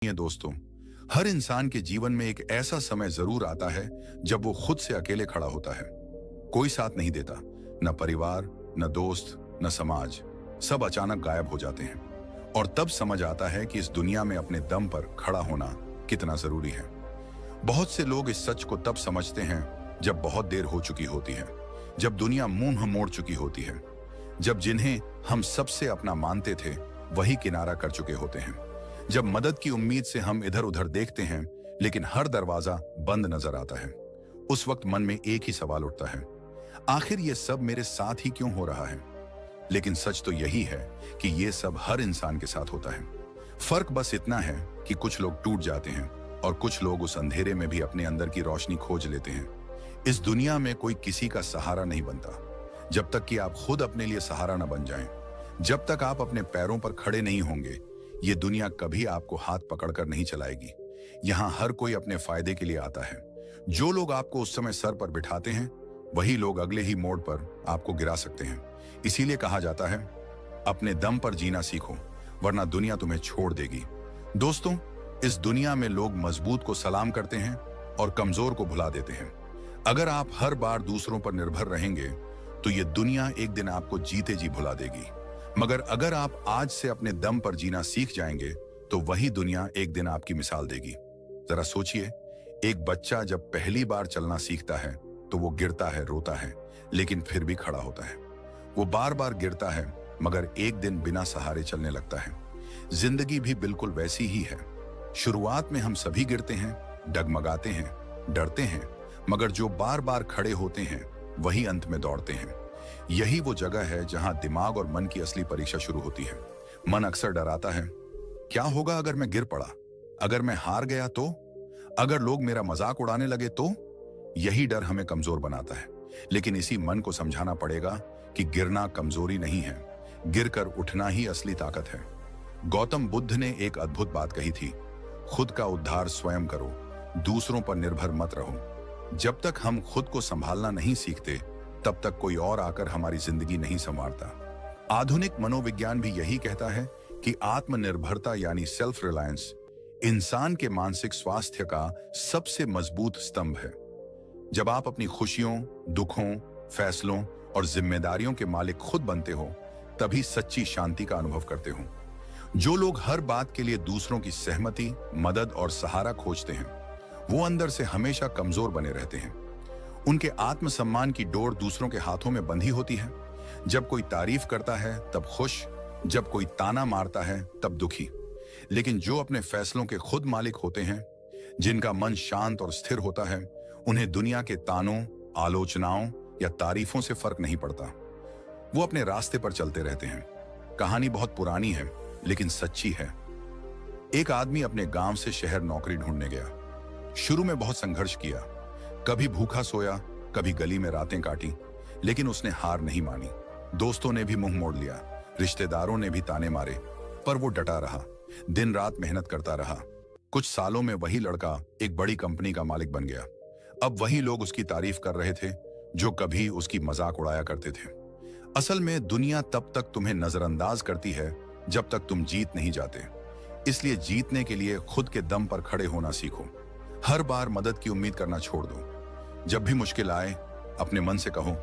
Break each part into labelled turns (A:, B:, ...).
A: ये दोस्तों, हर इंसान के जीवन में एक ऐसा समय जरूर आता है जब वो खुद से अकेले खड़ा होता है। कोई साथ नहीं देता, न परिवार, न दोस्त, न समाज। सब अचानक गायब हो जाते हैं और तब समझ आता है कि इस दुनिया में अपने दम पर खड़ा होना कितना जरूरी है। बहुत से लोग इस सच को तब समझते हैं जब बहुत देर हो चुकी होती है, जब दुनिया मुंह मोड़ चुकी होती है, जब जिन्हें हम सबसे अपना मानते थे वही किनारा कर चुके होते हैं, जब मदद की उम्मीद से हम इधर उधर देखते हैं लेकिन हर दरवाजा बंद नजर आता है। उस वक्त मन में एक ही सवाल उठता है, आखिर ये सब मेरे साथ ही क्यों हो रहा है? लेकिन सच तो यही है कि ये सब हर इंसान के साथ होता है। फर्क बस इतना है कि कुछ लोग टूट जाते हैं और कुछ लोग उस अंधेरे में भी अपने अंदर की रोशनी खोज लेते हैं। इस दुनिया में कोई किसी का सहारा नहीं बनता जब तक कि आप खुद अपने लिए सहारा न बन जाएं। जब तक आप अपने पैरों पर खड़े नहीं होंगे, ये दुनिया कभी आपको हाथ पकड़कर नहीं चलाएगी। यहाँ हर कोई अपने फायदे के लिए आता है। जो लोग आपको उस समय सर पर बिठाते हैं, वही लोग अगले ही मोड़ पर आपको गिरा सकते हैं। इसीलिए कहा जाता है, अपने दम पर जीना सीखो, वरना दुनिया तुम्हें छोड़ देगी। दोस्तों, इस दुनिया में लोग मजबूत को सलाम करते हैं और कमजोर को भुला देते हैं। अगर आप हर बार दूसरों पर निर्भर रहेंगे तो ये दुनिया एक दिन आपको जीते जी भुला देगी। मगर अगर आप आज से अपने दम पर जीना सीख जाएंगे तो वही दुनिया एक दिन आपकी मिसाल देगी। जरा सोचिए, एक बच्चा जब पहली बार चलना सीखता है तो वो गिरता है, रोता है, लेकिन फिर भी खड़ा होता है। वो बार बार गिरता है मगर एक दिन बिना सहारे चलने लगता है। जिंदगी भी बिल्कुल वैसी ही है। शुरुआत में हम सभी गिरते हैं, डगमगाते हैं, डरते हैं, मगर जो बार बार खड़े होते हैं वही अंत में दौड़ते हैं। यही वो जगह है जहां दिमाग और मन की असली परीक्षा शुरू होती है। मन अक्सर डराता है, क्या होगा अगर मैं गिर पड़ा? अगर मैं हार गया तो? अगर लोग मेरा मजाक उड़ाने लगे तो? यही डर हमें कमजोर बनाता है। लेकिन इसी मन को समझाना पड़ेगा कि गिरना कमजोरी नहीं है, गिरकर उठना ही असली ताकत है। गौतम बुद्ध ने एक अद्भुत बात कही थी, खुद का उद्धार स्वयं करो, दूसरों पर निर्भर मत रहो। जब तक हम खुद को संभालना नहीं सीखते तब तक कोई और आकर हमारी जिंदगी नहीं संवारता। आधुनिक मनोविज्ञान भी यही कहता है कि आत्मनिर्भरता यानी सेल्फ रिलायंस इंसान के मानसिक स्वास्थ्य का सबसे मजबूत स्तंभ है। जब आप अपनी खुशियों, दुखों, फैसलों और जिम्मेदारियों के मालिक खुद बनते हो, तभी सच्ची शांति का अनुभव करते हो। जो लोग हर बात के लिए दूसरों की सहमति, मदद और सहारा खोजते हैं, वो अंदर से हमेशा कमजोर बने रहते हैं। उनके आत्मसम्मान की डोर दूसरों के हाथों में बंधी होती है। जब कोई तारीफ करता है तब खुश, जब कोई ताना मारता है तब दुखी। लेकिन जो अपने फैसलों के खुद मालिक होते हैं, जिनका मन शांत और स्थिर होता है, उन्हें दुनिया के तानों, आलोचनाओं या तारीफों से फर्क नहीं पड़ता। वो अपने रास्ते पर चलते रहते हैं। कहानी बहुत पुरानी है लेकिन सच्ची है। एक आदमी अपने गांव से शहर नौकरी ढूंढने गया। शुरू में बहुत संघर्ष किया, कभी भूखा सोया, कभी गली में रातें काटी, लेकिन उसने हार नहीं मानी। दोस्तों ने भी मुंह मोड़ लिया, रिश्तेदारों ने भी ताने मारे, पर वो डटा रहा, दिन रात मेहनत करता रहा। कुछ सालों में वही लड़का एक बड़ी कंपनी का मालिक बन गया। अब वही लोग उसकी तारीफ कर रहे थे जो कभी उसकी मजाक उड़ाया करते थे। असल में दुनिया तब तक तुम्हें नजरअंदाज करती है जब तक तुम जीत नहीं जाते। इसलिए जीतने के लिए खुद के दम पर खड़े होना सीखो। हर बार मदद की उम्मीद करना छोड़ दो। जब भी मुश्किल आए, अपने मन से कहो,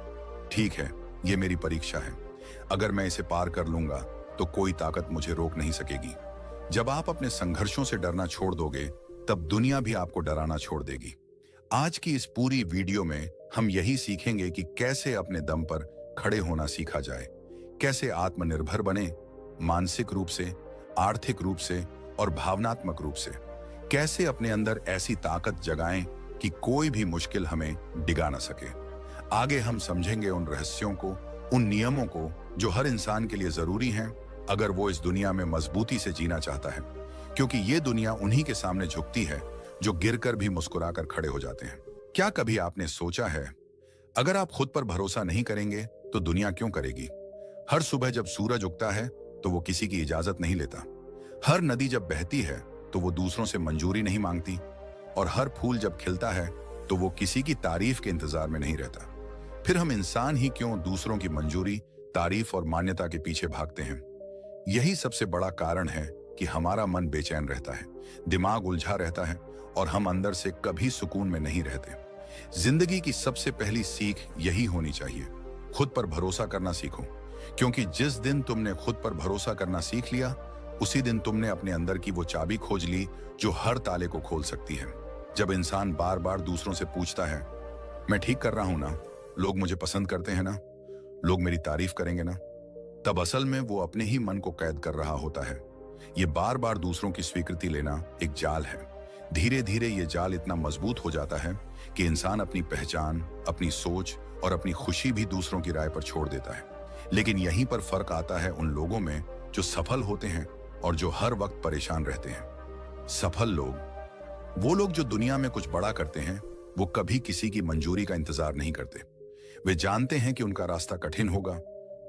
A: ठीक है, ये मेरी परीक्षा है। अगर मैं इसे पार कर लूंगा तो कोई ताकत मुझे रोक नहीं सकेगी। जब आप अपने संघर्षों से डरना छोड़ दोगे, तब दुनिया भी आपको डराना छोड़ देगी। आज की इस पूरी वीडियो में हम यही सीखेंगे कि कैसे अपने दम पर खड़े होना सीखा जाए, कैसे आत्मनिर्भर बने, मानसिक रूप से, आर्थिक रूप से और भावनात्मक रूप से। कैसे अपने अंदर ऐसी ताकत जगाएं कि कोई भी मुश्किल हमें डिगा ना सके। आगे हम समझेंगे उन रहस्यों को, उन नियमों को जो हर इंसान के लिए जरूरी हैं अगर वो इस दुनिया में मजबूती से जीना चाहता है। क्योंकि ये दुनिया उन्हीं के सामने झुकती है जो गिरकर भी मुस्कुराकर खड़े हो जाते हैं। क्या कभी आपने सोचा है, अगर आप खुद पर भरोसा नहीं करेंगे तो दुनिया क्यों करेगी? हर सुबह जब सूरज उगता है तो वो किसी की इजाजत नहीं लेता। हर नदी जब बहती है तो वो दूसरों से मंजूरी नहीं मांगती। और हर फूल जब खिलता है तो वो किसी की तारीफ के इंतजार में नहीं रहता। फिर हम इंसान ही क्यों दूसरों की मंजूरी, तारीफ और मान्यता के पीछे भागते हैं? यही सबसे बड़ा कारण है कि हमारा मन बेचैन रहता है, दिमाग उलझा रहता है और हम अंदर से कभी सुकून में नहीं रहते। जिंदगी की सबसे पहली सीख यही होनी चाहिए, खुद पर भरोसा करना सीखो, क्योंकि जिस दिन तुमने खुद पर भरोसा करना सीख लिया, उसी दिन तुमने अपने अंदर की वो चाबी खोज ली जो हर ताले को खोल सकती है। जब इंसान बार बार दूसरों से पूछता है, मैं ठीक कर रहा हूं ना, लोग मुझे पसंद करते हैं ना, लोग मेरी तारीफ करेंगे ना, तब असल में वो अपने ही मन को कैद कर रहा होता है। ये बार बार दूसरों की स्वीकृति लेना एक जाल है। धीरे धीरे ये जाल इतना मजबूत हो जाता है कि इंसान अपनी पहचान, अपनी सोच और अपनी खुशी भी दूसरों की राय पर छोड़ देता है। लेकिन यहीं पर फर्क आता है उन लोगों में जो सफल होते हैं और जो हर वक्त परेशान रहते हैं। सफल लोग, वो लोग जो दुनिया में कुछ बड़ा करते हैं, वो कभी किसी की मंजूरी का इंतजार नहीं करते। वे जानते हैं कि उनका रास्ता कठिन होगा,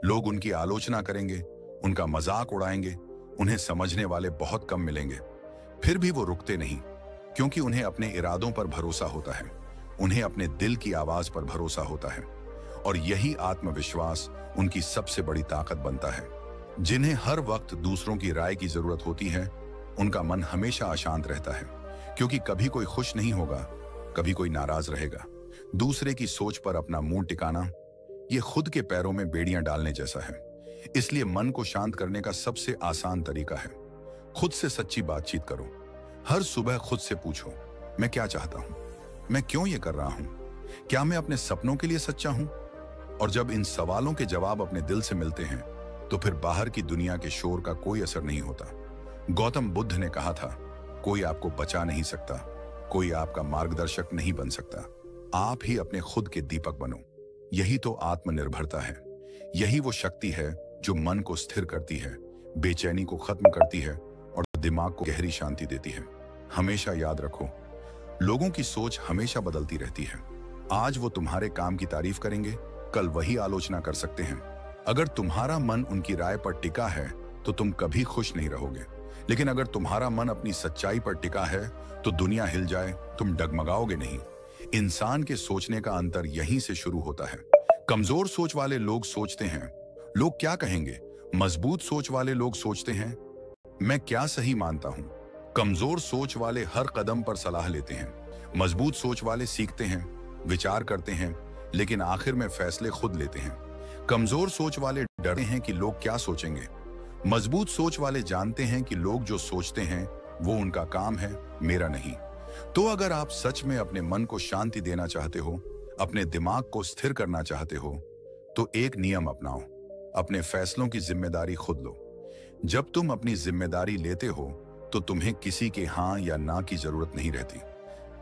A: लोग उनकी आलोचना करेंगे, उनका मजाक उड़ाएंगे, उन्हें समझने वाले बहुत कम मिलेंगे। फिर भी वो रुकते नहीं, क्योंकि उन्हें अपने इरादों पर भरोसा होता है, उन्हें अपने दिल की आवाज पर भरोसा होता है। और यही आत्मविश्वास उनकी सबसे बड़ी ताकत बनता है। जिन्हें हर वक्त दूसरों की राय की जरूरत होती है, उनका मन हमेशा अशांत रहता है, क्योंकि कभी कोई खुश नहीं होगा, कभी कोई नाराज रहेगा। दूसरे की सोच पर अपना मुंह टिकाना, ये खुद के पैरों में बेड़ियां डालने जैसा है। इसलिए मन को शांत करने का सबसे आसान तरीका है, खुद से सच्ची बातचीत करो। हर सुबह खुद से पूछो, मैं क्या चाहता हूं, मैं क्यों ये कर रहा हूं, क्या मैं अपने सपनों के लिए सच्चा हूं? और जब इन सवालों के जवाब अपने दिल से मिलते हैं, तो फिर बाहर की दुनिया के शोर का कोई असर नहीं होता। गौतम बुद्ध ने कहा था, कोई आपको बचा नहीं सकता, कोई आपका मार्गदर्शक नहीं बन सकता, आप ही अपने खुद के दीपक बनो। यही तो आत्मनिर्भरता है। यही वो शक्ति है जो मन को स्थिर करती है, बेचैनी को खत्म करती है और दिमाग को गहरी शांति देती है। हमेशा याद रखो, लोगों की सोच हमेशा बदलती रहती है। आज वो तुम्हारे काम की तारीफ करेंगे, कल वही आलोचना कर सकते हैं। अगर तुम्हारा मन उनकी राय पर टिका है, तो तुम कभी खुश नहीं रहोगे। लेकिन अगर तुम्हारा मन अपनी सच्चाई पर टिका है, तो दुनिया हिल जाए, तुम डगमगाओगे नहीं। इंसान के सोचने का अंतर यहीं से शुरू होता है। कमजोर सोच वाले लोग सोचते हैं, लोग क्या कहेंगे। मजबूत सोच वाले लोग सोचते हैं, मैं क्या सही मानता हूं। कमजोर सोच वाले हर कदम पर सलाह लेते हैं, मजबूत सोच वाले सीखते हैं, विचार करते हैं, लेकिन आखिर में फैसले खुद लेते हैं। कमजोर सोच वाले डरते हैं कि लोग क्या सोचेंगे, मजबूत सोच वाले जानते हैं कि लोग जो सोचते हैं वो उनका काम है, मेरा नहीं। तो अगर आप सच में अपने मन को शांति देना चाहते हो, अपने दिमाग को स्थिर करना चाहते हो, तो एक नियम अपनाओ, अपने फैसलों की जिम्मेदारी खुद लो। जब तुम अपनी जिम्मेदारी लेते हो, तो तुम्हें किसी के हाँ या ना की जरूरत नहीं रहती।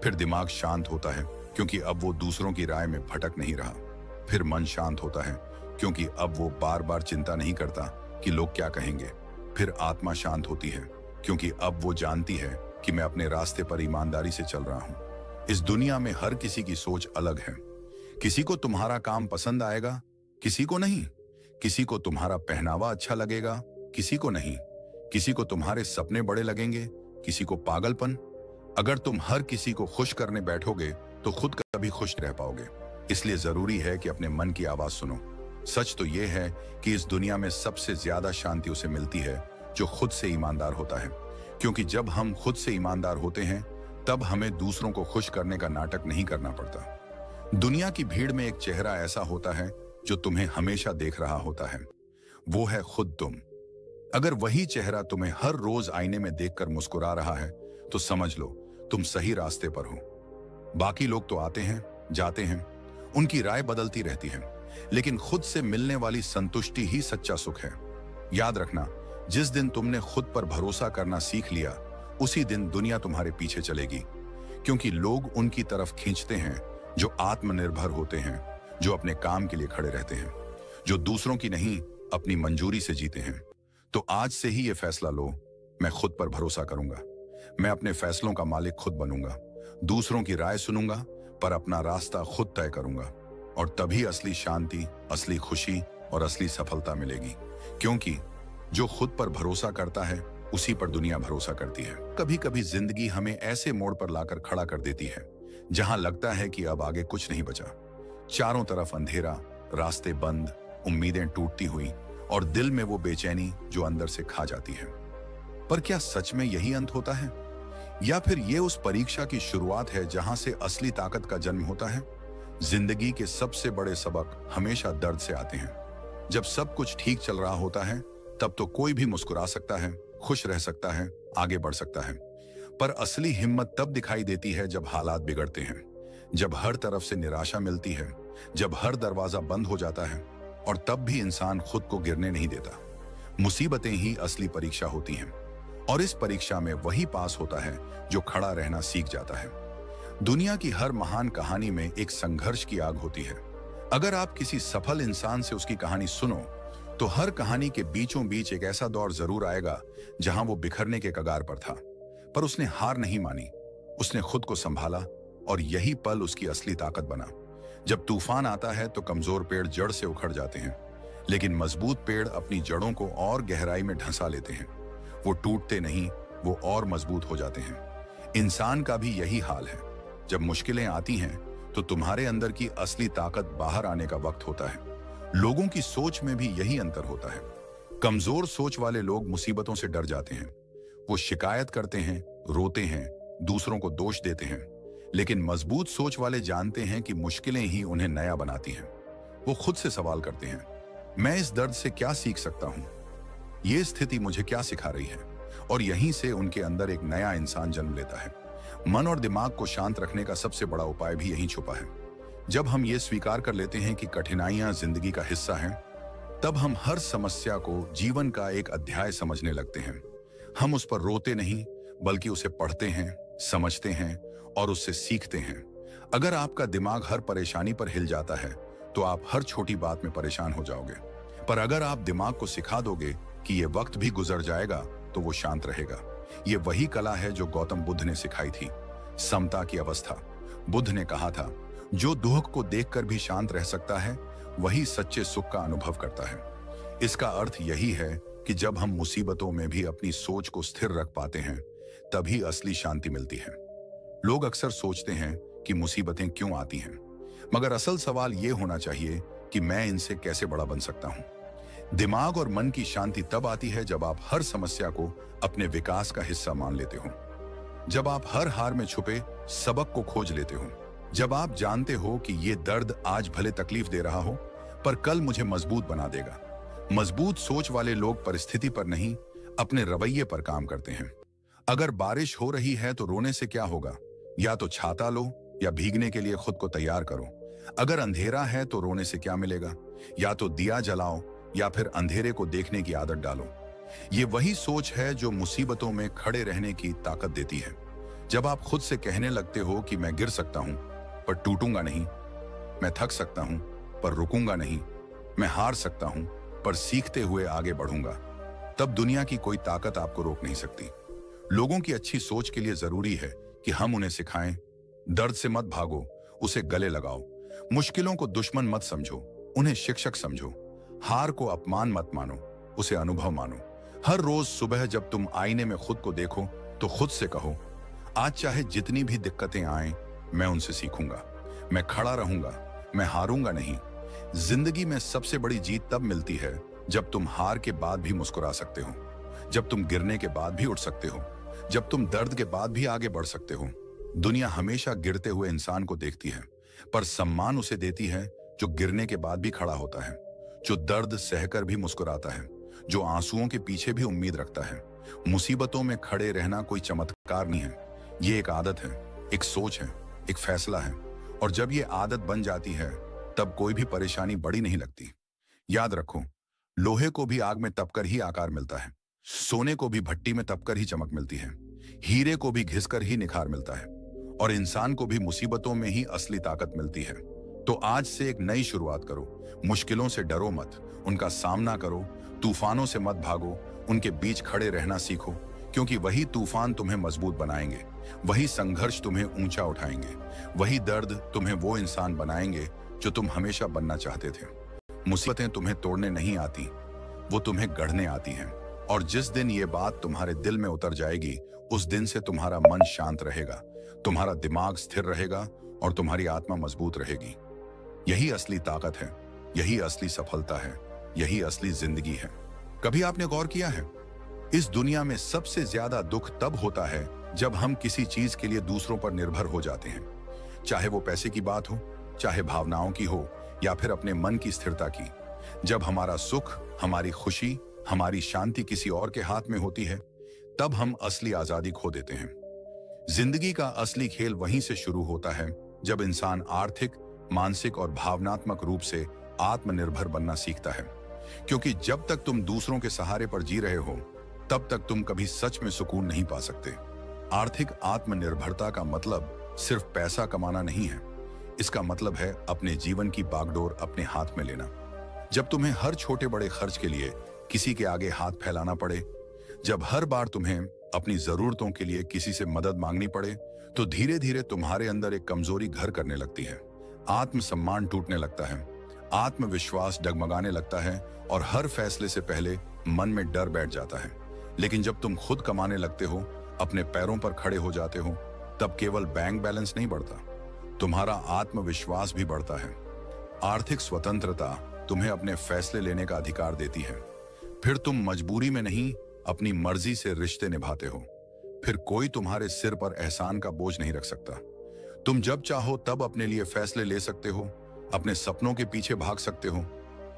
A: फिर दिमाग शांत होता है, क्योंकि अब वो दूसरों की राय में भटक नहीं रहा। फिर मन शांत होता है, क्योंकि अब वो बार बार चिंता नहीं करता कि लोग क्या कहेंगे। फिर आत्मा शांत होती है, क्योंकि अब वो जानती है कि मैं अपने रास्ते पर ईमानदारी से चल रहा हूं। इस दुनिया में हर किसी की सोच अलग है। किसी को तुम्हारा काम पसंद आएगा, किसी को नहीं। किसी को तुम्हारा पहनावा अच्छा लगेगा, किसी को नहीं। किसी को तुम्हारे सपने बड़े लगेंगे, किसी को पागलपन। अगर तुम हर किसी को खुश करने बैठोगे, तो खुद कभी खुश रह पाओगे। इसलिए जरूरी है कि अपने मन की आवाज सुनो। सच तो यह है कि इस दुनिया में सबसे ज्यादा शांति उसे मिलती है जो खुद से ईमानदार होता है, क्योंकि जब हम खुद से ईमानदार होते हैं, तब हमें दूसरों को खुश करने का नाटक नहीं करना पड़ता। दुनिया की भीड़ में एक चेहरा ऐसा होता है जो तुम्हें हमेशा देख रहा होता है, वो है खुद तुम। अगर वही चेहरा तुम्हें हर रोज आईने में देखकर मुस्कुरा रहा है, तो समझ लो तुम सही रास्ते पर हो। बाकी लोग तो आते हैं, जाते हैं, उनकी राय बदलती रहती है, लेकिन खुद से मिलने वाली संतुष्टि ही सच्चा सुख है। याद रखना, जिस दिन तुमने खुद पर भरोसा करना सीख लिया, उसी दिन दुनिया तुम्हारे पीछे चलेगी, क्योंकि लोग उनकी तरफ खींचते हैं जो आत्मनिर्भर होते हैं, जो अपने काम के लिए खड़े रहते हैं, जो दूसरों की नहीं अपनी मंजूरी से जीते हैं। तो आज से ही ये फैसला लो, मैं खुद पर भरोसा करूंगा, मैं अपने फैसलों का मालिक खुद बनूंगा, दूसरों की राय सुनूंगा, पर अपना रास्ता खुद तय करूंगा। और तभी असली शांति, असली खुशी और असली सफलता मिलेगी, क्योंकि जो खुद पर भरोसा करता है, उसी पर दुनिया भरोसा करती है। कभी कभी जिंदगी हमें ऐसे मोड़ पर लाकर खड़ा कर देती है जहां लगता है कि अब आगे कुछ नहीं बचा। चारों तरफ अंधेरा, रास्ते बंद, उम्मीदें टूटती हुई और दिल में वो बेचैनी जो अंदर से खा जाती है। पर क्या सच में यही अंत होता है, या फिर ये उस परीक्षा की शुरुआत है जहां से असली ताकत का जन्म होता है? जिंदगी के सबसे बड़े सबक हमेशा दर्द से आते हैं। जब सब कुछ ठीक चल रहा होता है तब तो कोई भी मुस्कुरा सकता है, खुश रह सकता है, आगे बढ़ सकता है। पर असली हिम्मत तब दिखाई देती है जब हालात बिगड़ते हैं, जब हर तरफ से निराशा मिलती है, जब हर दरवाजा बंद हो जाता है, और तब भी इंसान खुद को गिरने नहीं देता। मुसीबतें ही असली परीक्षा होती हैं, और इस परीक्षा में वही पास होता है जो खड़ा रहना सीख जाता है। दुनिया की हर महान कहानी में एक संघर्ष की आग होती है। अगर आप किसी सफल इंसान से उसकी कहानी सुनो तो हर कहानी के बीचों बीच एक ऐसा दौर जरूर आएगा जहां वो बिखरने के कगार पर था, पर उसने हार नहीं मानी, उसने खुद को संभाला, और यही पल उसकी असली ताकत बना। जब तूफान आता है तो कमजोर पेड़ जड़ से उखड़ जाते हैं, लेकिन मजबूत पेड़ अपनी जड़ों को और गहराई में ढंसा लेते हैं। वो टूटते नहीं, वो और मजबूत हो जाते हैं। इंसान का भी यही हाल है। जब मुश्किलें आती हैं तो तुम्हारे अंदर की असली ताकत बाहर आने का वक्त होता है। लोगों की सोच में भी यही अंतर होता है। कमजोर सोच वाले लोग मुसीबतों से डर जाते हैं, वो शिकायत करते हैं, रोते हैं, दूसरों को दोष देते हैं। लेकिन मजबूत सोच वाले जानते हैं कि मुश्किलें ही उन्हें नया बनाती हैं। वो खुद से सवाल करते हैं, मैं इस दर्द से क्या सीख सकता हूं? ये स्थिति मुझे क्या सिखा रही है? और यहीं से उनके अंदर एक नया इंसान जन्म लेता है। मन और दिमाग को शांत रखने का सबसे बड़ा उपाय भी यहीं छुपा है। जब हम ये स्वीकार कर लेते हैं कि कठिनाइयां जिंदगी का हिस्सा हैं, तब हम हर समस्या को जीवन का एक अध्याय समझने लगते हैं। हम उस पर रोते नहीं, बल्कि उसे पढ़ते हैं, समझते हैं और उससे सीखते हैं। अगर आपका दिमाग हर परेशानी पर हिल जाता है तो आप हर छोटी बात में परेशान हो जाओगे। पर अगर आप दिमाग को सिखा दोगे कि ये वक्त भी गुजर जाएगा तो वो शांत रहेगा। ये वही कला है जो गौतम बुद्ध ने सिखाई थी, समता की अवस्था। बुद्ध ने कहा था, जो दुख को देखकर भी शांत रह सकता है वही सच्चे सुख का अनुभव करता है। इसका अर्थ यही है कि जब हम मुसीबतों में भी अपनी सोच को स्थिर रख पाते हैं तभी असली शांति मिलती है। लोग अक्सर सोचते हैं कि मुसीबतें क्यों आती हैं, मगर असल सवाल यह होना चाहिए कि मैं इनसे कैसे बड़ा बन सकता हूं। दिमाग और मन की शांति तब आती है जब आप हर समस्या को अपने विकास का हिस्सा मान लेते हो, जब आप हर हार में छुपे सबक को खोज लेते हो, जब आप जानते हो कि ये दर्द आज भले तकलीफ दे रहा हो पर कल मुझे मजबूत बना देगा। मजबूत सोच वाले लोग परिस्थिति पर नहीं, अपने रवैये पर काम करते हैं। अगर बारिश हो रही है तो रोने से क्या होगा? या तो छाता लो या भीगने के लिए खुद को तैयार करो। अगर अंधेरा है तो रोने से क्या मिलेगा? या तो दिया जलाओ या फिर अंधेरे को देखने की आदत डालो। ये वही सोच है जो मुसीबतों में खड़े रहने की ताकत देती है। जब आप खुद से कहने लगते हो कि मैं गिर सकता हूं पर टूटूंगा नहीं, मैं थक सकता हूं पर रुकूंगा नहीं, मैं हार सकता हूं पर सीखते हुए आगे बढ़ूंगा, तब दुनिया की कोई ताकत आपको रोक नहीं सकती। लोगों की अच्छी सोच के लिए जरूरी है कि हम उन्हें सिखाएं, दर्द से मत भागो, उसे गले लगाओ। मुश्किलों को दुश्मन मत समझो, उन्हें शिक्षक समझो। हार को अपमान मत मानो, उसे अनुभव मानो। हर रोज सुबह जब तुम आईने में खुद को देखो तो खुद से कहो, आज चाहे जितनी भी दिक्कतें आएं, मैं उनसे सीखूंगा, मैं खड़ा रहूंगा, मैं हारूंगा नहीं। जिंदगी में सबसे बड़ी जीत तब मिलती है जब तुम हार के बाद भी मुस्कुरा सकते हो, जब तुम गिरने के बाद भी उठ सकते हो, जब तुम दर्द के बाद भी आगे बढ़ सकते हो। दुनिया हमेशा गिरते हुए इंसान को देखती है, पर सम्मान उसे देती है जो गिरने के बाद भी खड़ा होता है, जो दर्द सहकर भी मुस्कुराता है, जो आंसुओं के पीछे भी उम्मीद रखता है। मुसीबतों में खड़े रहना कोई चमत्कार नहीं है, ये एक आदत है, एक सोच है, एक फैसला है। और जब ये आदत बन जाती है तब कोई भी परेशानी बड़ी नहीं लगती। याद रखो, लोहे को भी आग में तपकर ही आकार मिलता है, सोने को भी भट्टी में तपकर ही चमक मिलती है, हीरे को भी घिसकर ही निखार मिलता है, और इंसान को भी मुसीबतों में ही असली ताकत मिलती है। तो आज से एक नई शुरुआत करो। मुश्किलों से डरो मत, उनका सामना करो। तूफानों से मत भागो, उनके बीच खड़े रहना सीखो, क्योंकि वही तूफान तुम्हें मजबूत बनाएंगे, वही संघर्ष तुम्हें ऊंचा उठाएंगे, वही दर्द तुम्हें वो इंसान बनाएंगे जो तुम हमेशा बनना चाहते थे। मुसीबतें तुम्हें तोड़ने नहीं आती, वो तुम्हें गढ़ने आती हैं। और जिस दिन ये बात तुम्हारे दिल में उतर जाएगी, उस दिन से तुम्हारा मन शांत रहेगा, तुम्हारा दिमाग स्थिर रहेगा और तुम्हारी आत्मा मजबूत रहेगी। यही असली ताकत है, यही असली सफलता है, यही असली जिंदगी है। कभी आपने गौर किया है, इस दुनिया में सबसे ज्यादा दुख तब होता है जब हम किसी चीज के लिए दूसरों पर निर्भर हो जाते हैं, चाहे वो पैसे की बात हो, चाहे भावनाओं की हो, या फिर अपने मन की स्थिरता की। जब हमारा सुख, हमारी खुशी, हमारी शांति किसी और के हाथ में होती है, तब हम असली आजादी खो देते हैं। जिंदगी का असली खेल वहीं से शुरू होता है जब इंसान आर्थिक, मानसिक और भावनात्मक रूप से आत्मनिर्भर बनना सीखता है। क्योंकि जब तक तुम दूसरों के सहारे पर जी रहे हो, तब तक तुम कभी सच में सुकून नहीं पा सकते। आर्थिक आत्मनिर्भरता का मतलब सिर्फ पैसा कमाना नहीं है। इसका मतलब है अपने जीवन की बागडोर अपने हाथ में लेना। जब तुम्हें हर छोटे बड़े खर्च के लिए किसी के आगे हाथ फैलाना पड़े, जब हर बार तुम्हें अपनी जरूरतों के लिए किसी से मदद मांगनी पड़े, तो धीरे धीरे तुम्हारे अंदर एक कमजोरी घर करने लगती है। आत्मसम्मान टूटने लगता है, आत्मविश्वास डगमगाने लगता है और हर फैसले से पहले मन में डर बैठ जाता है। लेकिन जब तुम खुद कमाने लगते हो, अपने पैरों पर खड़े हो जाते हो, तब केवल बैंक बैलेंस नहीं बढ़ता, तुम्हारा आत्मविश्वास भी बढ़ता है। आर्थिक स्वतंत्रता तुम्हें अपने फैसले लेने का अधिकार देती है। फिर तुम मजबूरी में नहीं, अपनी मर्जी से रिश्ते निभाते हो। फिर कोई तुम्हारे सिर पर एहसान का बोझ नहीं रख सकता। तुम जब चाहो तब अपने लिए फैसले ले सकते हो, अपने सपनों के पीछे भाग सकते हो,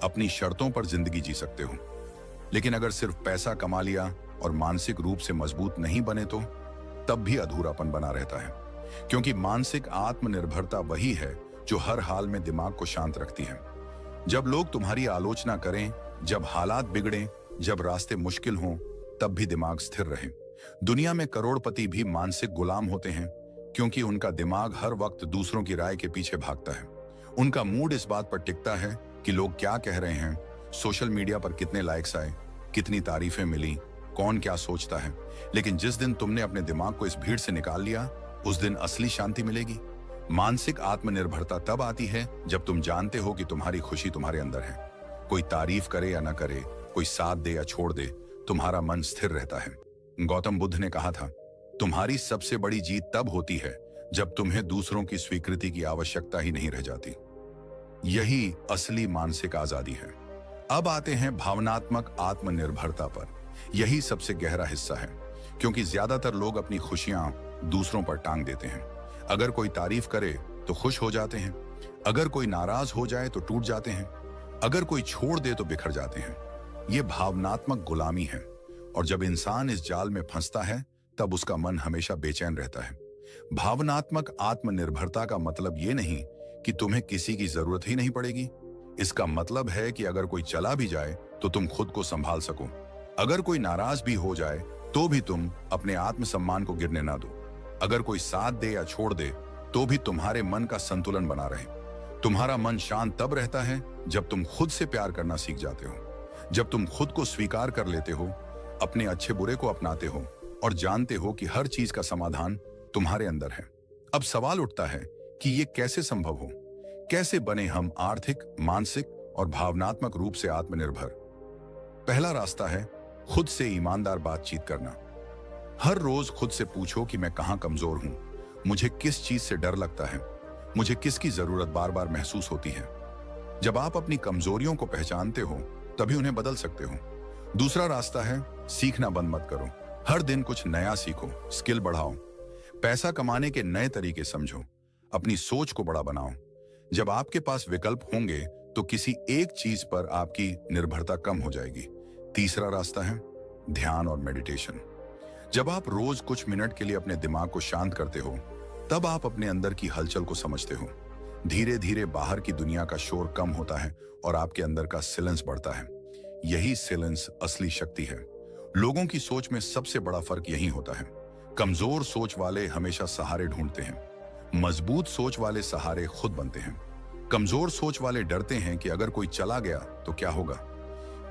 A: अपनी शर्तों पर जिंदगी जी सकते हो। लेकिन अगर सिर्फ पैसा कमा लिया और मानसिक रूप से मजबूत नहीं बने, तो तब भी अधूरापन बना रहता है। क्योंकि मानसिक आत्मनिर्भरता वही है जो हर हाल में दिमाग को शांत रखती है। जब लोग तुम्हारी आलोचना करें, जब हालात बिगड़ें, जब रास्ते मुश्किल हों, तब भी दिमाग स्थिर रहे। दुनिया में करोड़पति भी मानसिक गुलाम होते हैं, क्योंकि उनका दिमाग हर वक्त दूसरों की राय के पीछे भागता है। उनका मूड इस बात पर टिकता है कि लोग क्या कह रहे हैं, सोशल मीडिया पर कितने लाइक्स आए, कितनी तारीफें मिली, कौन क्या सोचता है। लेकिन जिस दिन तुमने अपने दिमाग को इस भीड़ से निकाल लिया, उस दिन असली शांति मिलेगी। मानसिक आत्मनिर्भरता तब आती है जब तुम जानते हो कि तुम्हारी खुशी तुम्हारे अंदर है। कोई तारीफ करे या ना करे, कोई साथ दे या छोड़ दे, तुम्हारा मन स्थिर रहता है। गौतम बुद्ध ने कहा था, तुम्हारी सबसे बड़ी जीत तब होती है जब तुम्हें दूसरों की स्वीकृति की आवश्यकता ही नहीं रह जाती। यही असली मानसिक आजादी है। अब आते हैं भावनात्मक आत्मनिर्भरता पर। यही सबसे गहरा हिस्सा है, क्योंकि ज्यादातर लोग अपनी खुशियां दूसरों पर टांग देते हैं। अगर कोई तारीफ करे तो खुश हो जाते हैं, अगर कोई नाराज हो जाए तो टूट जाते हैं, अगर कोई छोड़ दे तो बिखर जाते हैं। ये भावनात्मक गुलामी है, और जब इंसान इस जाल में फंसता है, तब उसका मन हमेशा बेचैन रहता है। भावनात्मक आत्मनिर्भरता का मतलब ये नहीं कि तुम्हें किसी की जरूरत ही नहीं पड़ेगी। इसका मतलब है कि अगर कोई चला भी जाए तो तुम खुद को संभाल सको। अगर कोई नाराज भी हो जाए तो भी तुम अपने आत्मसम्मान को गिरने ना दो। अगर कोई साथ दे या छोड़ दे तो भी तुम्हारे मन का संतुलन बना रहे। तुम्हारा मन शांत तब रहता है जब तुम खुद से प्यार करना सीख जाते हो, जब तुम खुद को स्वीकार कर लेते हो, अपने अच्छे बुरे को अपनाते हो और जानते हो कि हर चीज का समाधान तुम्हारे अंदर है। अब सवाल उठता है कि ये कैसे संभव हो? कैसे बने हम आर्थिक, मानसिक और भावनात्मक रूप से आत्मनिर्भर? पहला रास्ता है खुद से ईमानदार बातचीत करना। हर रोज खुद से पूछो कि मैं कहां कमजोर हूं, मुझे किस चीज से डर लगता है, मुझे किसकी जरूरत बार बार महसूस होती है। जब आप अपनी कमजोरियों को पहचानते हो, तभी उन्हें बदल सकते हो। दूसरा रास्ता है सीखना बंद मत करो। हर दिन कुछ नया सीखो, स्किल बढ़ाओ, पैसा कमाने के नए तरीके समझो, अपनी सोच को बड़ा बनाओ। जब आपके पास विकल्प होंगे तो किसी एक चीज पर आपकी निर्भरता कम हो जाएगी। तीसरा रास्ता है ध्यान और मेडिटेशन। जब आप रोज कुछ मिनट के लिए अपने दिमाग को शांत करते हो, तब आप अपने अंदर की हलचल को समझते हो। धीरे धीरे बाहर की दुनिया का शोर कम होता है और आपके अंदर का साइलेंस बढ़ता है। यही साइलेंस असली शक्ति है। लोगों की सोच में सबसे बड़ा फर्क यही होता है। कमजोर सोच वाले हमेशा सहारे ढूंढते हैं, मजबूत सोच वाले सहारे खुद बनते हैं। कमजोर सोच वाले डरते हैं कि अगर कोई चला गया तो क्या होगा।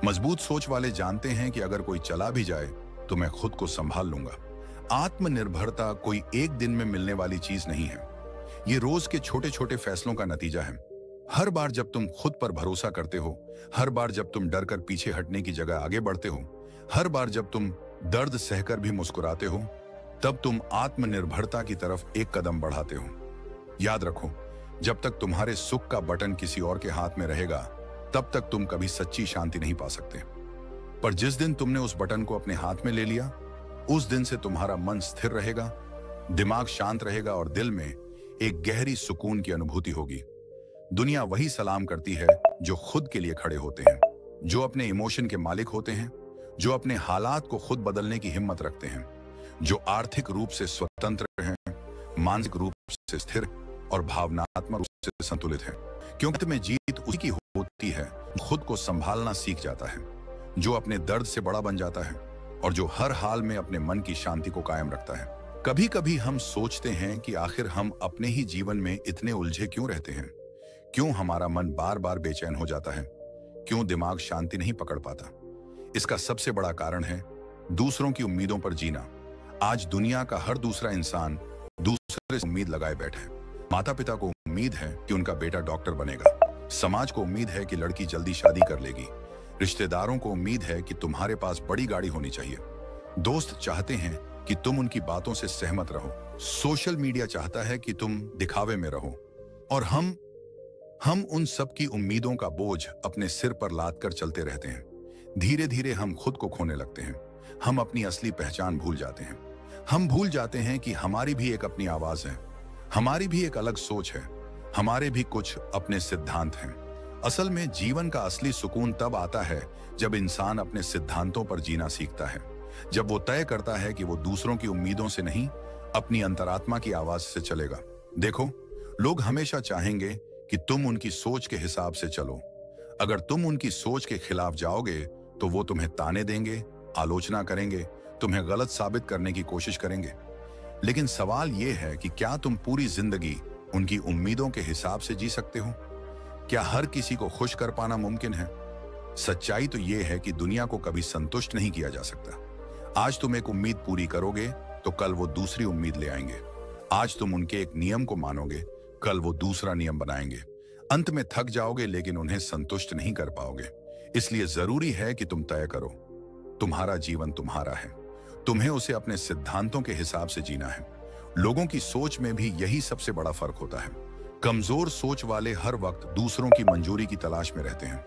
A: मजबूत सोच वाले जानते हैं कि अगर कोई चला भी जाए तो मैं खुद को संभाल लूंगा। आत्मनिर्भरता कोई एक दिन में मिलने वाली चीज नहीं है। ये रोज के छोटे छोटे फैसलों का नतीजा है। हर बार जब तुम खुद पर भरोसा करते हो, हर बार जब तुम डर कर पीछे हटने की जगह आगे बढ़ते हो, हर बार जब तुम दर्द सहकर भी मुस्कुराते हो, तब तुम आत्मनिर्भरता की तरफ एक कदम बढ़ाते हो। याद रखो, जब तक तुम्हारे सुख का बटन किसी और के हाथ में रहेगा, तब तक तुम कभी सच्ची शांति नहीं पा सकते। पर जिस दिन तुमने उस बटन को अपने हाथ में ले लिया, उस दिन से तुम्हारा मन स्थिर रहेगा, दिमाग शांत रहेगा और दिल में एक गहरी सुकून की अनुभूति होगी। दुनिया वही सलाम करती है जो खुद के लिए खड़े होते हैं, जो अपने इमोशन के मालिक होते हैं, जो अपने हालात को खुद बदलने की हिम्मत रखते हैं, जो आर्थिक रूप से स्वतंत्र हैं, मानसिक रूप से स्थिर और भावनात्मक रूप से संतुलित हैं। क्योंकि में जीत उसी की होती है खुद को संभालना सीख जाता है, जो अपने दर्द से बड़ा बन जाता है और जो हर हाल में अपने मन की शांति को कायम रखता है। कभी कभी हम सोचते हैं कि आखिर हम अपने ही जीवन में इतने उलझे क्यों रहते हैं, क्यों हमारा मन बार बार बेचैन हो जाता है, क्यों दिमाग शांति नहीं पकड़ पाता। इसका सबसे बड़ा कारण है दूसरों की उम्मीदों पर जीना। आज दुनिया का हर दूसरा इंसान दूसरे से उम्मीद लगाए बैठा है। माता पिता को उम्मीद है कि उनका बेटा डॉक्टर बनेगा, समाज को उम्मीद है कि लड़की जल्दी शादी कर लेगी, रिश्तेदारों को उम्मीद है कि तुम्हारे पास बड़ी गाड़ी होनी चाहिए, दोस्त चाहते हैं कि तुम उनकी बातों से सहमत रहो, सोशल मीडिया चाहता है कि तुम दिखावे में रहो, और हम उन सब की उम्मीदों का बोझ अपने सिर पर लाद कर चलते रहते हैं। धीरे धीरे हम खुद को खोने लगते हैं, हम अपनी असली पहचान भूल जाते हैं। हम भूल जाते हैं कि हमारी भी एक अपनी आवाज है, हमारी भी एक अलग सोच है, हमारे भी कुछ अपने सिद्धांत हैं। असल में जीवन का असली सुकून तब आता है जब इंसान अपने सिद्धांतों पर जीना सीखता है, जब वो तय करता है कि वो दूसरों की उम्मीदों से नहीं, अपनी अंतरात्मा की आवाज से चलेगा। देखो, लोग हमेशा चाहेंगे कि तुम उनकी सोच के हिसाब से चलो। अगर तुम उनकी सोच के खिलाफ जाओगे तो वो तुम्हें ताने देंगे, आलोचना करेंगे, तुम्हें गलत साबित करने की कोशिश करेंगे। लेकिन सवाल यह है कि क्या तुम पूरी जिंदगी उनकी उम्मीदों के हिसाब से जी सकते हो? क्या हर किसी को खुश कर पाना मुमकिन है? सच्चाई तो यह है कि दुनिया को कभी संतुष्ट नहीं किया जा सकता। आज तुम एक उम्मीद पूरी करोगे तो कल वो दूसरी उम्मीद ले आएंगे। आज तुम उनके एक नियम को मानोगे, कल वो दूसरा नियम बनाएंगे। अंत में थक जाओगे लेकिन उन्हें संतुष्ट नहीं कर पाओगे। इसलिए जरूरी है कि तुम तय करो, तुम्हारा जीवन तुम्हारा है, तुम्हें उसे अपने सिद्धांतों के हिसाब से जीना है। लोगों की सोच में भी यही सबसे बड़ा फर्क होता है। कमजोर सोच वाले हर वक्त दूसरों की मंजूरी की तलाश में रहते हैं।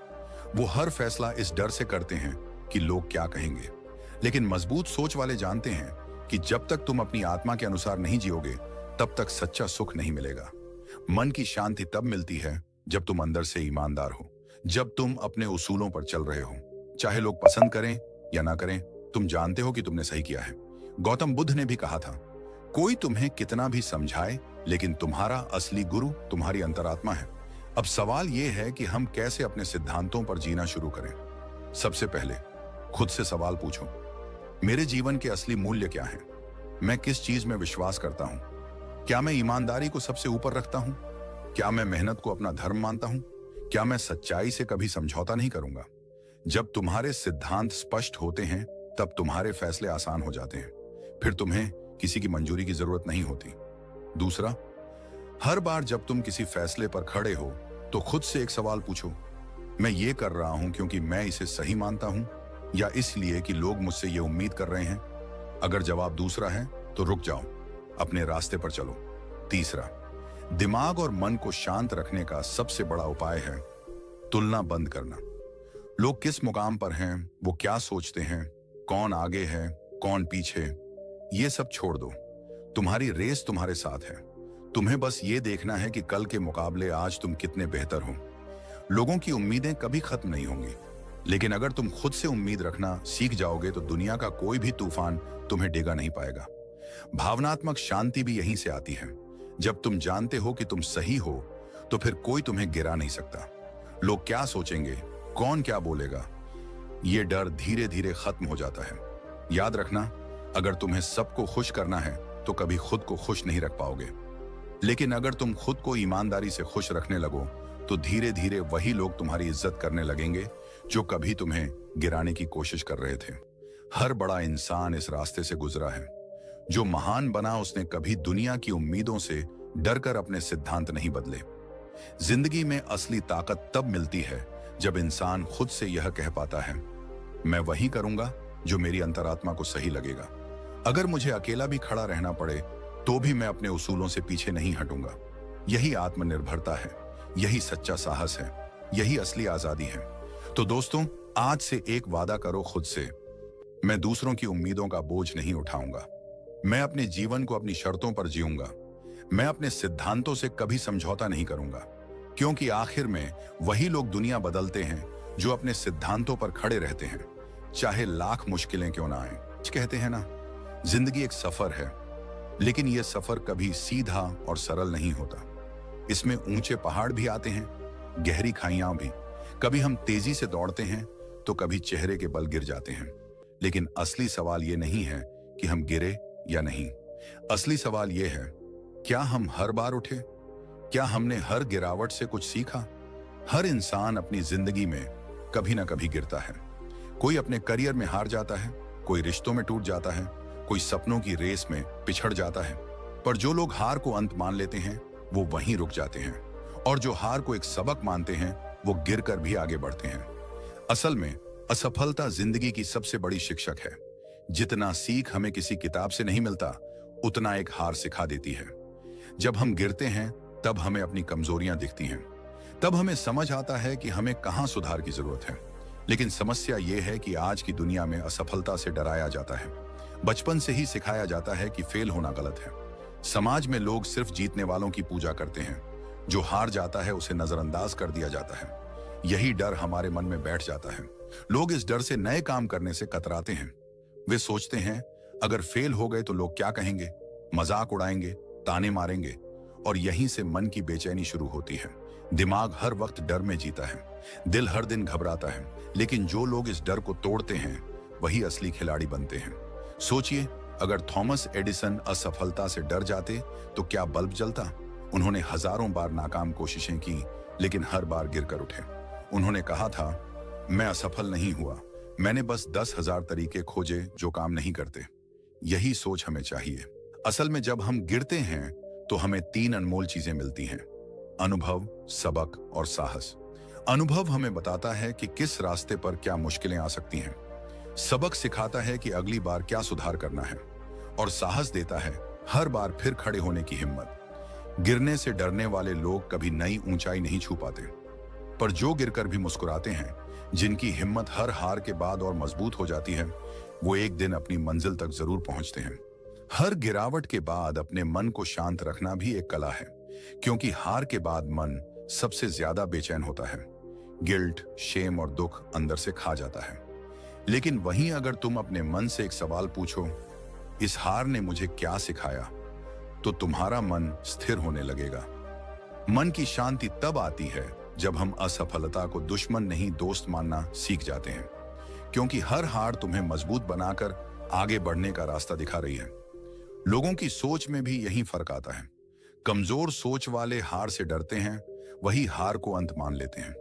A: वो हर फैसला इस डर से करते हैं कि लोग क्या कहेंगे। लेकिन मजबूत सोच वाले जानते हैं कि जब तक तुम अपनी आत्मा के अनुसार नहीं जियोगे, तब तक सच्चा सुख नहीं मिलेगा। मन की शांति तब मिलती है जब तुम अंदर से ईमानदार हो, जब तुम अपने उसूलों पर चल रहे हो। चाहे लोग पसंद करें या ना करें, तुम जानते हो कि तुमने सही किया है। गौतम बुद्ध ने भी कहा था, कोई तुम्हें कितना भी समझाए, लेकिन तुम्हारा असली गुरु तुम्हारी अंतरात्मा है। अब सवाल यह है कि हम कैसे अपने सिद्धांतों पर जीना शुरू करें। सबसे पहले खुद से सवाल पूछो, मेरे जीवन के असली मूल्य क्या हैं? मैं किस चीज में विश्वास करता हूं? क्या मैं ईमानदारी को सबसे ऊपर रखता हूं? क्या मैं मेहनत को अपना धर्म मानता हूं? क्या मैं सच्चाई से कभी समझौता नहीं करूंगा? जब तुम्हारे सिद्धांत स्पष्ट होते हैं, तब तुम्हारे फैसले आसान हो जाते हैं। फिर तुम्हें किसी की मंजूरी की जरूरत नहीं होती। दूसरा, हर बार जब तुम किसी फैसले पर खड़े हो तो खुद से एक सवाल पूछो, मैं ये कर रहा हूं क्योंकि मैं इसे सही मानता हूं या इसलिए कि लोग मुझसे ये उम्मीद कर रहे हैं? अगर जवाब दूसरा है तो रुक जाओ, अपने रास्ते पर चलो। तीसरा, दिमाग और मन को शांत रखने का सबसे बड़ा उपाय है तुलना बंद करना। लोग किस मुकाम पर हैं, वो क्या सोचते हैं, कौन आगे है, कौन पीछे, ये सब छोड़ दो। तुम्हारी रेस तुम्हारे साथ है। तुम्हें बस ये देखना है कि कल के मुकाबले आज तुम कितने बेहतर हो। लोगों की उम्मीदें कभी खत्म नहीं होंगी, लेकिन अगर तुम खुद से उम्मीद रखना सीख जाओगे तो दुनिया का कोई भी तूफान तुम्हें डिगा नहीं पाएगा। भावनात्मक शांति भी यहीं से आती है। जब तुम जानते हो कि तुम सही हो, तो फिर कोई तुम्हें गिरा नहीं सकता। लोग क्या सोचेंगे, कौन क्या बोलेगा, ये डर धीरे धीरे खत्म हो जाता है। याद रखना, अगर तुम्हें सबको खुश करना है तो कभी खुद को खुश नहीं रख पाओगे। लेकिन अगर तुम खुद को ईमानदारी से खुश रखने लगो तो धीरे धीरे वही लोग तुम्हारी इज्जत करने लगेंगे जो कभी तुम्हें गिराने की कोशिश कर रहे थे। हर बड़ा इंसान इस रास्ते से गुजरा है। जो महान बना, उसने कभी दुनिया की उम्मीदों से डरकर अपने सिद्धांत नहीं बदले। जिंदगी में असली ताकत तब मिलती है जब इंसान खुद से यह कह पाता है, मैं वही करूंगा जो मेरी अंतरात्मा को सही लगेगा। अगर मुझे अकेला भी खड़ा रहना पड़े तो भी मैं अपने उसूलों से पीछे नहीं हटूंगा। यही आत्मनिर्भरता है, यही सच्चा साहस है, यही असली आजादी है। तो दोस्तों, आज से एक वादा करो खुद से, मैं दूसरों की उम्मीदों का बोझ नहीं उठाऊंगा। मैं अपने जीवन को अपनी शर्तों पर जीऊंगा। मैं अपने सिद्धांतों से कभी समझौता नहीं करूंगा, क्योंकि आखिर में वही लोग दुनिया बदलते हैं जो अपने सिद्धांतों पर खड़े रहते हैं, चाहे लाख मुश्किलें क्यों ना आए। कहते हैं ना, जिंदगी एक सफर है, लेकिन यह सफर कभी सीधा और सरल नहीं होता। इसमें ऊंचे पहाड़ भी आते हैं, गहरी खाइयां भी। कभी हम तेजी से दौड़ते हैं तो कभी चेहरे के बल गिर जाते हैं। लेकिन असली सवाल यह नहीं है कि हम गिरे या नहीं। असली सवाल यह है, क्या हम हर बार उठे? क्या हमने हर गिरावट से कुछ सीखा? हर इंसान अपनी जिंदगी में कभी ना कभी गिरता है। कोई अपने करियर में हार जाता है, कोई रिश्तों में टूट जाता है, कोई सपनों की रेस में पिछड़ जाता है। पर जो लोग हार को अंत मान लेते हैं वो वहीं रुक जाते हैं, और जो हार को एक सबक मानते हैं वो गिरकर भी आगे बढ़ते हैं। असल में असफलता जिंदगी की सबसे बड़ी शिक्षक है। जितना सीख हमें किसी किताब से नहीं मिलता, उतना एक हार सिखा देती है। जब हम गिरते हैं तब हमें अपनी कमजोरियां दिखती हैं। तब हमें समझ आता है कि हमें कहां सुधार की जरूरत है। लेकिन समस्या यह है कि आज की दुनिया में असफलता से डराया जाता है। बचपन से ही सिखाया जाता है कि फेल होना गलत है। समाज में लोग सिर्फ जीतने वालों की पूजा करते हैं। जो हार जाता है उसे नजरअंदाज कर दिया जाता है। यही डर हमारे मन में बैठ जाता है। लोग इस डर से नए काम करने से कतराते हैं। वे सोचते हैं, अगर फेल हो गए तो लोग क्या कहेंगे, मजाक उड़ाएंगे, ताने मारेंगे, और यहीं से मन की बेचैनी शुरू होती है। दिमाग हर वक्त डर में जीता है, दिल हर दिन घबराता है। लेकिन जो लोग इस डर को तोड़ते हैं वही असली खिलाड़ी बनते हैं। सोचिए, अगर थॉमस एडिसन असफलता से डर जाते तो क्या बल्ब जलता? उन्होंने हजारों बार नाकाम कोशिशें की, लेकिन हर बार गिरकर उठे। उन्होंने कहा था, मैं असफल नहीं हुआ, मैंने बस 10,000 तरीके खोजे जो काम नहीं करते। यही सोच हमें चाहिए। असल में जब हम गिरते हैं तो हमें 3 अनमोल चीजें मिलती हैं: अनुभव, सबक और साहस। अनुभव हमें बताता है कि किस रास्ते पर क्या मुश्किलें आ सकती हैं। सबक सिखाता है कि अगली बार क्या सुधार करना है, और साहस देता है हर बार फिर खड़े होने की हिम्मत। गिरने से डरने वाले लोग कभी नई ऊंचाई नहीं छू पाते, पर जो गिरकर भी मुस्कुराते हैं, जिनकी हिम्मत हर हार के बाद और मजबूत हो जाती है, वो एक दिन अपनी मंजिल तक जरूर पहुंचते हैं। हर गिरावट के बाद अपने मन को शांत रखना भी एक कला है, क्योंकि हार के बाद मन सबसे ज्यादा बेचैन होता है। गिल्ट, शेम और दुख अंदर से खा जाता है। लेकिन वहीं अगर तुम अपने मन से एक सवाल पूछो, इस हार ने मुझे क्या सिखाया, तो तुम्हारा मन स्थिर होने लगेगा। मन की शांति तब आती है जब हम असफलता को दुश्मन नहीं दोस्त मानना सीख जाते हैं, क्योंकि हर हार तुम्हें मजबूत बनाकर आगे बढ़ने का रास्ता दिखा रही है। लोगों की सोच में भी यही फर्क आता है। कमजोर सोच वाले हार से डरते हैं, वही हार को अंत मान लेते हैं।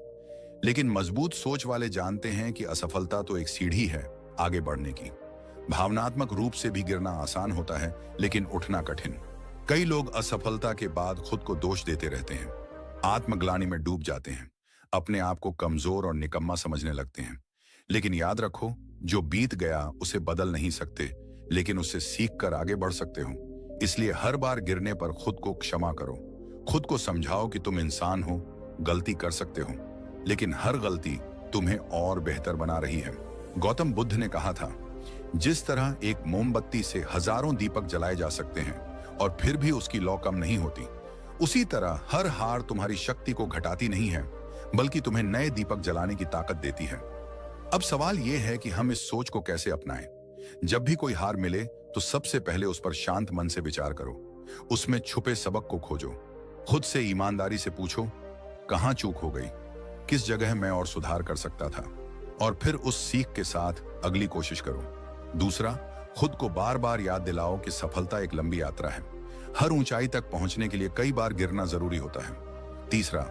A: लेकिन मजबूत सोच वाले जानते हैं कि असफलता तो एक सीढ़ी है आगे बढ़ने की। भावनात्मक रूप से भी गिरना आसान होता है, लेकिन उठना कठिन। कई लोग असफलता के बाद खुद को दोष देते रहते हैं, आत्मग्लानि में डूब जाते हैं, अपने आप को कमजोर और निकम्मा समझने लगते हैं। लेकिन याद रखो, जो बीत गया उसे बदल नहीं सकते, लेकिन उससे सीख कर आगे बढ़ सकते हो। इसलिए हर बार गिरने पर खुद को क्षमा करो। खुद को समझाओ कि तुम इंसान हो, गलती कर सकते हो, लेकिन हर गलती तुम्हें और बेहतर बना रही है। गौतम बुद्ध ने कहा था, जिस तरह एक मोमबत्ती से हजारों दीपक जलाए जा सकते हैं और फिर भी उसकी लौ कम नहीं होती, उसी तरह हर हार तुम्हारी शक्ति को घटाती नहीं है, बल्कि तुम्हें नए दीपक जलाने की ताकत देती है। अब सवाल यह है कि हम इस सोच को कैसे अपनाएं। जब भी कोई हार मिले तो सबसे पहले उस पर शांत मन से विचार करो। उसमें छुपे सबक को खोजो। खुद से ईमानदारी से पूछो, कहां चूक हो गई, किस जगह मैं और सुधार कर सकता था, और फिर उस सीख के साथ अगली कोशिश करो। दूसरा, खुद को बार बार याद दिलाओ कि सफलता एक लंबी यात्रा है। हर ऊंचाई तक पहुंचने के लिए कई बार गिरना जरूरी होता है। तीसरा,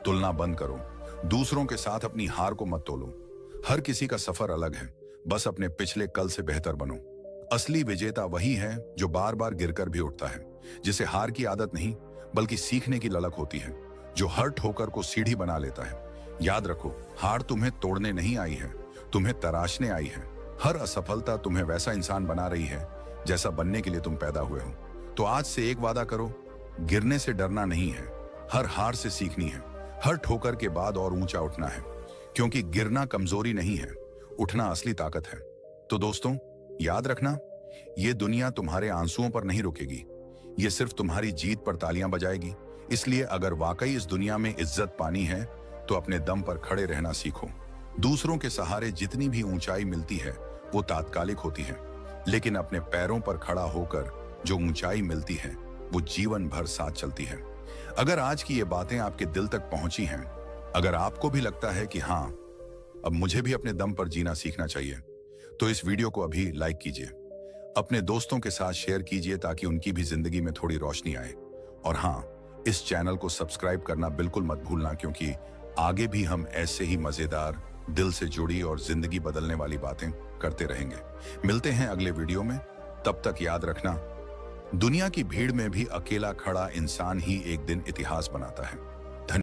A: तुलना बंद करो। दूसरों के साथ अपनी हार को मत तोलो। हर किसी का सफर अलग है, बस अपने पिछले कल से बेहतर बनो। असली विजेता वही है जो बार बार गिरकर भी उठता है, जिसे हार की आदत नहीं बल्कि सीखने की ललक होती है, जो हर ठोकर को सीढ़ी बना लेता है। याद रखो, हार तुम्हें तोड़ने नहीं आई है, तुम्हें तराशने आई है। हर असफलता तुम्हें वैसा इंसान बना रही है जैसा बनने के लिए तुम पैदा हुए हो। तो आज से एक वादा करो, गिरने से डरना नहीं है, हर हार से सीखनी है, हर ठोकर के बाद और ऊंचा उठना है। क्योंकि गिरना कमजोरी नहीं है, उठना असली ताकत है। तो दोस्तों, याद रखना, ये दुनिया तुम्हारे आंसुओं पर नहीं रुकेगी, ये सिर्फ तुम्हारी जीत पर तालियां बजाएगी। इसलिए अगर वाकई इस दुनिया में इज्जत पानी है तो अपने दम पर खड़े रहना सीखो। दूसरों के सहारे जितनी भी ऊंचाई मिलती है वो तात्कालिक होती है, लेकिन अपने पैरों पर खड़ा होकर जो ऊंचाई मिलती है वो जीवन भर साथ चलती है। अगर आज की ये बातें आपके दिल तक पहुंची हैं, अगर आपको भी लगता है कि हाँ, अब मुझे भी अपने दम पर जीना सीखना चाहिए, तो इस वीडियो को अभी लाइक कीजिए, अपने दोस्तों के साथ शेयर कीजिए ताकि उनकी भी जिंदगी में थोड़ी रोशनी आए। और हाँ, इस चैनल को सब्सक्राइब करना बिल्कुल मत भूलना, क्योंकि आगे भी हम ऐसे ही मजेदार, दिल से जुड़ी और जिंदगी बदलने वाली बातें करते रहेंगे। मिलते हैं अगले वीडियो में, तब तक याद रखना, दुनिया की भीड़ में भी अकेला खड़ा इंसान ही एक दिन इतिहास बनाता है।